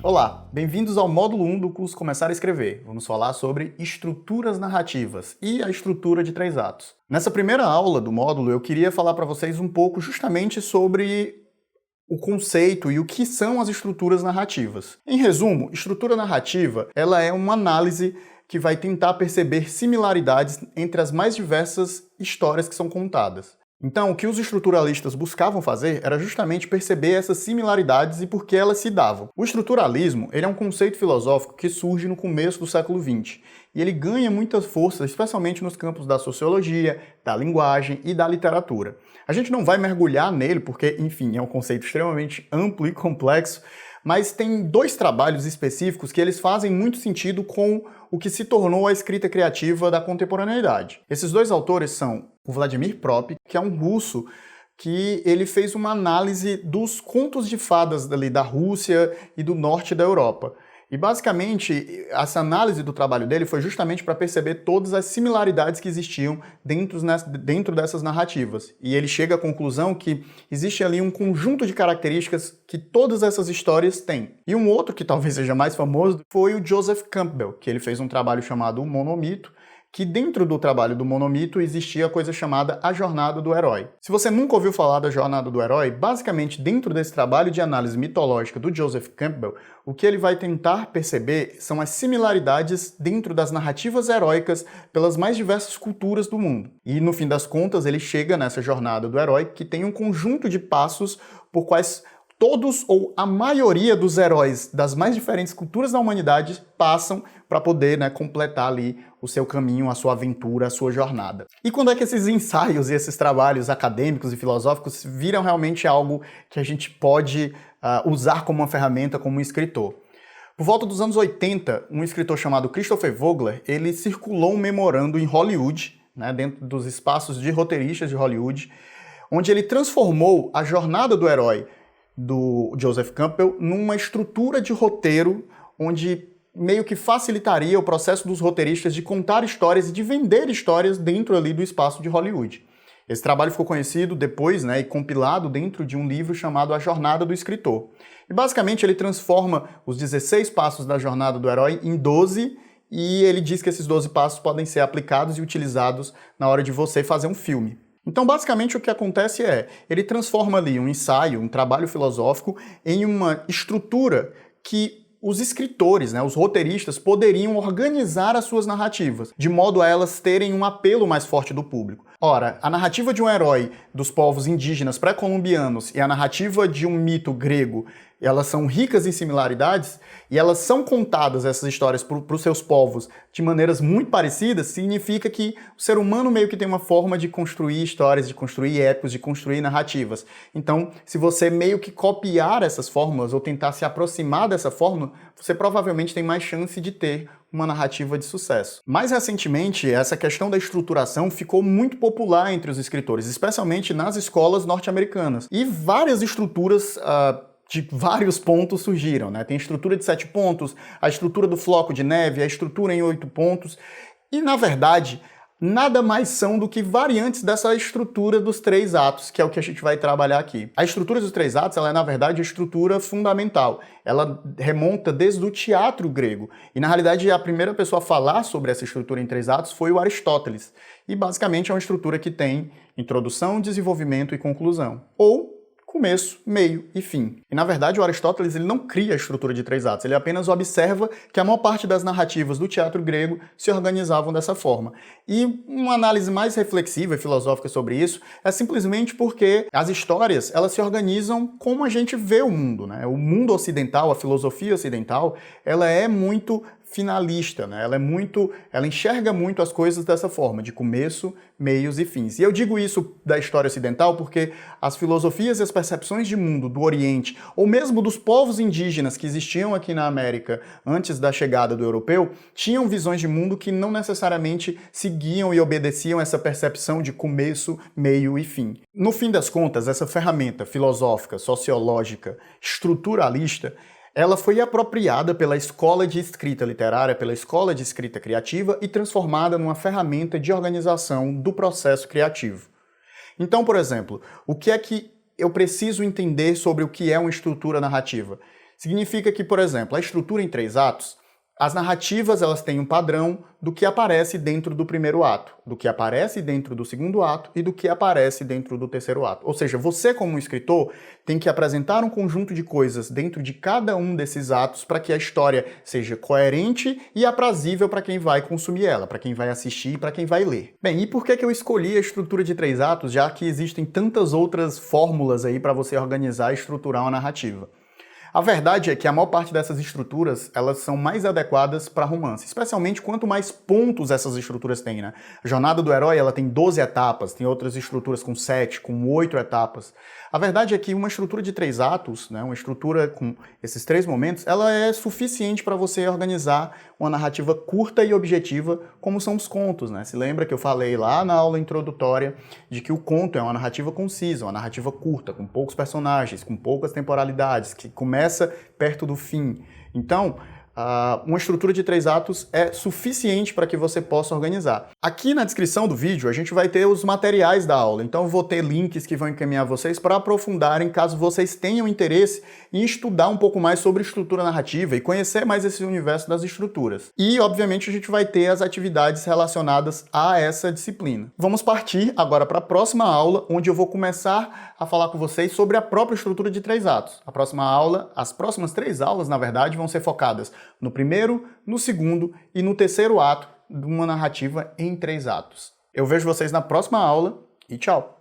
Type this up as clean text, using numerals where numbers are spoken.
Olá, bem-vindos ao módulo 1 do curso Começar a Escrever. Vamos falar sobre estruturas narrativas e a estrutura de 3 atos. Nessa primeira aula do módulo, eu queria falar para vocês um pouco justamente sobre o conceito e o que são as estruturas narrativas. Em resumo, estrutura narrativa, ela é uma análise que vai tentar perceber similaridades entre as mais diversas histórias que são contadas. Então, o que os estruturalistas buscavam fazer era justamente perceber essas similaridades e por que elas se davam. O estruturalismo, ele é um conceito filosófico que surge no começo do século XX, e ele ganha muita força, especialmente nos campos da sociologia, da linguagem e da literatura. A gente não vai mergulhar nele porque, enfim, é um conceito extremamente amplo e complexo, mas tem 2 trabalhos específicos que eles fazem muito sentido com o que se tornou a escrita criativa da contemporaneidade. Esses 2 autores são o Vladimir Propp, que é um russo que ele fez uma análise dos contos de fadas da Rússia e do norte da Europa. E basicamente, essa análise do trabalho dele foi justamente para perceber todas as similaridades que existiam dentro dessas narrativas. E ele chega à conclusão que existe ali um conjunto de características que todas essas histórias têm. E um outro, que talvez seja mais famoso, foi o Joseph Campbell, que ele fez um trabalho chamado O Monomito, que dentro do trabalho do monomito existia a coisa chamada A Jornada do Herói. Se você nunca ouviu falar da Jornada do Herói, basicamente dentro desse trabalho de análise mitológica do Joseph Campbell, o que ele vai tentar perceber são as similaridades dentro das narrativas heróicas pelas mais diversas culturas do mundo. E no fim das contas ele chega nessa Jornada do Herói que tem um conjunto de passos por quais todos ou a maioria dos heróis das mais diferentes culturas da humanidade passam para poder, completar ali o seu caminho, a sua aventura, a sua jornada. E quando é que esses ensaios e esses trabalhos acadêmicos e filosóficos viram realmente algo que a gente pode usar como uma ferramenta, como um escritor? Por volta dos anos 80, um escritor chamado Christopher Vogler, ele circulou um memorando em Hollywood, dentro dos espaços de roteiristas de Hollywood, onde ele transformou a jornada do herói do Joseph Campbell numa estrutura de roteiro onde meio que facilitaria o processo dos roteiristas de contar histórias e de vender histórias dentro ali do espaço de Hollywood. Esse trabalho ficou conhecido depois, e compilado dentro de um livro chamado A Jornada do Escritor. E basicamente ele transforma os 16 passos da jornada do herói em 12, e ele diz que esses 12 passos podem ser aplicados e utilizados na hora de você fazer um filme. Então, basicamente, o que acontece é, ele transforma ali um ensaio, um trabalho filosófico, em uma estrutura que os escritores, os roteiristas, poderiam organizar as suas narrativas, de modo a elas terem um apelo mais forte do público. Ora, a narrativa de um herói dos povos indígenas pré-colombianos e a narrativa de um mito grego, elas são ricas em similaridades e elas são contadas, essas histórias, para os seus povos de maneiras muito parecidas, significa que o ser humano meio que tem uma forma de construir histórias, de construir épicos, de construir narrativas. Então, se você meio que copiar essas fórmulas ou tentar se aproximar dessa fórmula, você provavelmente tem mais chance de ter uma narrativa de sucesso. Mais recentemente, essa questão da estruturação ficou muito popular entre os escritores, especialmente nas escolas norte-americanas. E várias estruturas de vários pontos surgiram, Tem a estrutura de 7 pontos, a estrutura do floco de neve, a estrutura em 8 pontos, e na verdade, nada mais são do que variantes dessa estrutura dos 3 atos, que é o que a gente vai trabalhar aqui. A estrutura dos 3 atos, ela é na verdade a estrutura fundamental. Ela remonta desde o teatro grego. E na realidade a primeira pessoa a falar sobre essa estrutura em 3 atos foi o Aristóteles. E basicamente é uma estrutura que tem introdução, desenvolvimento e conclusão. Ou começo, meio e fim. E na verdade o Aristóteles ele não cria a estrutura de 3 atos, ele apenas observa que a maior parte das narrativas do teatro grego se organizavam dessa forma. E uma análise mais reflexiva e filosófica sobre isso é simplesmente porque as histórias elas se organizam como a gente vê o mundo, O mundo ocidental, a filosofia ocidental, ela é muito finalista, ela enxerga muito as coisas dessa forma, de começo, meios e fins. E eu digo isso da história ocidental porque as filosofias e as percepções de mundo do Oriente, ou mesmo dos povos indígenas que existiam aqui na América antes da chegada do europeu, tinham visões de mundo que não necessariamente seguiam e obedeciam essa percepção de começo, meio e fim. No fim das contas, essa ferramenta filosófica, sociológica, estruturalista, ela foi apropriada pela escola de escrita literária, pela escola de escrita criativa e transformada numa ferramenta de organização do processo criativo. Então, por exemplo, o que é que eu preciso entender sobre o que é uma estrutura narrativa? Significa que, por exemplo, a estrutura em 3 atos, as narrativas elas têm um padrão do que aparece dentro do primeiro ato, do que aparece dentro do segundo ato e do que aparece dentro do terceiro ato. Ou seja, você como escritor tem que apresentar um conjunto de coisas dentro de cada um desses atos para que a história seja coerente e aprazível para quem vai consumir ela, para quem vai assistir e para quem vai ler. Bem, e por que eu escolhi a estrutura de 3 atos, já que existem tantas outras fórmulas aí para você organizar e estruturar uma narrativa? A verdade é que a maior parte dessas estruturas, elas são mais adequadas para romance, especialmente quanto mais pontos essas estruturas têm, né? A jornada do herói, ela tem 12 etapas, tem outras estruturas com 7, com 8 etapas. A verdade é que uma estrutura de 3 atos, né, uma estrutura com esses 3 momentos, ela é suficiente para você organizar uma narrativa curta e objetiva, como são os contos, né? Se lembra que eu falei lá na aula introdutória de que o conto é uma narrativa concisa, uma narrativa curta, com poucos personagens, com poucas temporalidades, que começa perto do fim. Então, uma estrutura de 3 atos é suficiente para que você possa organizar. Aqui na descrição do vídeo a gente vai ter os materiais da aula, então eu vou ter links que vão encaminhar vocês para aprofundarem caso vocês tenham interesse em estudar um pouco mais sobre estrutura narrativa e conhecer mais esse universo das estruturas. E, obviamente, a gente vai ter as atividades relacionadas a essa disciplina. Vamos partir agora para a próxima aula, onde eu vou começar a falar com vocês sobre a própria estrutura de 3 atos. A próxima aula, as próximas 3 aulas, na verdade, vão ser focadas no primeiro, no segundo e no terceiro ato de uma narrativa em 3 atos. Eu vejo vocês na próxima aula e tchau!